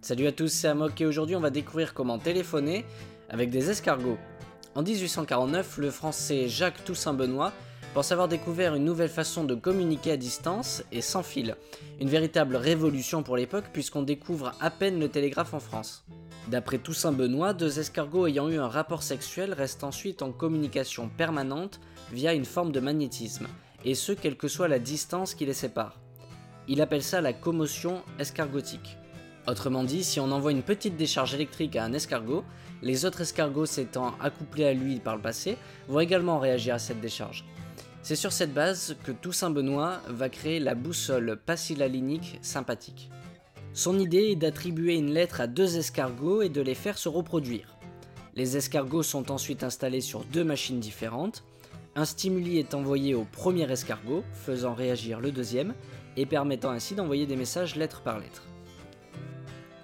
Salut à tous, c'est Amok et aujourd'hui on va découvrir comment téléphoner avec des escargots. En 1849, le français Jacques Toussaint Benoît pense avoir découvert une nouvelle façon de communiquer à distance et sans fil. Une véritable révolution pour l'époque puisqu'on découvre à peine le télégraphe en France. D'après Toussaint Benoît, deux escargots ayant eu un rapport sexuel restent ensuite en communication permanente via une forme de magnétisme, et ce quelle que soit la distance qui les sépare. Il appelle ça la commotion escargotique. Autrement dit, si on envoie une petite décharge électrique à un escargot, les autres escargots s'étant accouplés à lui par le passé vont également réagir à cette décharge. C'est sur cette base que Toussaint Benoît va créer la boussole passillalinique sympathique. Son idée est d'attribuer une lettre à deux escargots et de les faire se reproduire. Les escargots sont ensuite installés sur deux machines différentes. Un stimuli est envoyé au premier escargot, faisant réagir le deuxième, et permettant ainsi d'envoyer des messages lettre par lettre.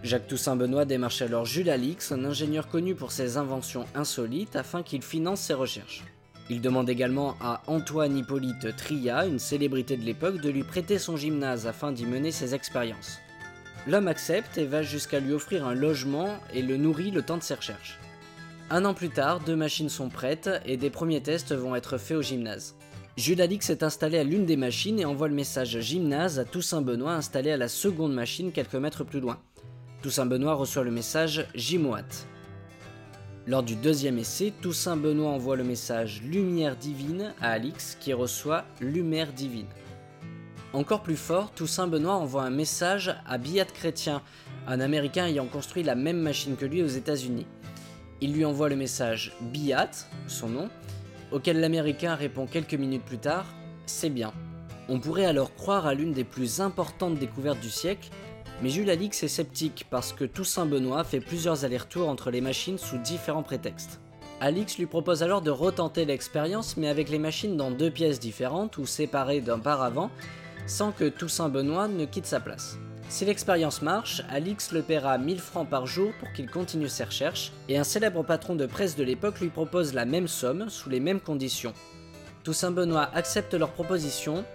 Jacques Toussaint Benoît démarche alors Jules Alix, un ingénieur connu pour ses inventions insolites, afin qu'il finance ses recherches. Il demande également à Antoine Hippolyte Trillat, une célébrité de l'époque, de lui prêter son gymnase afin d'y mener ses expériences. L'homme accepte et va jusqu'à lui offrir un logement et le nourrit le temps de ses recherches. Un an plus tard, deux machines sont prêtes et des premiers tests vont être faits au gymnase. Jules Alix est installé à l'une des machines et envoie le message gymnase à Toussaint Benoît installé à la seconde machine quelques mètres plus loin. Toussaint Benoît reçoit le message Gimoat. Lors du deuxième essai, Toussaint Benoît envoie le message Lumière divine à Alix qui reçoit Lumière divine. Encore plus fort, Toussaint Benoît envoie un message à Biat Chrétien, un Américain ayant construit la même machine que lui aux États-Unis. Il lui envoie le message Biat, son nom, auquel l'Américain répond quelques minutes plus tard « C'est bien ». On pourrait alors croire à l'une des plus importantes découvertes du siècle, mais Jules Alix est sceptique parce que Toussaint Benoît fait plusieurs allers-retours entre les machines sous différents prétextes. Alix lui propose alors de retenter l'expérience mais avec les machines dans deux pièces différentes ou séparées d'un paravent, sans que Toussaint Benoît ne quitte sa place. Si l'expérience marche, Alix le paiera 1000 francs par jour pour qu'il continue ses recherches, et un célèbre patron de presse de l'époque lui propose la même somme sous les mêmes conditions. Toussaint Benoît accepte leur proposition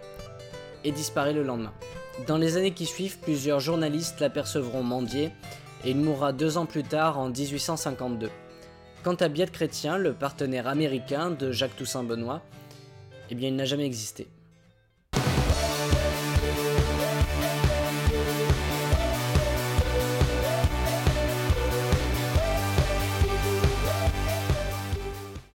et disparaît le lendemain. Dans les années qui suivent, plusieurs journalistes l'apercevront mendier et il mourra 2 ans plus tard en 1852. Quant à Biat Chrétien, le partenaire américain de Jacques Toussaint Benoît, il n'a jamais existé.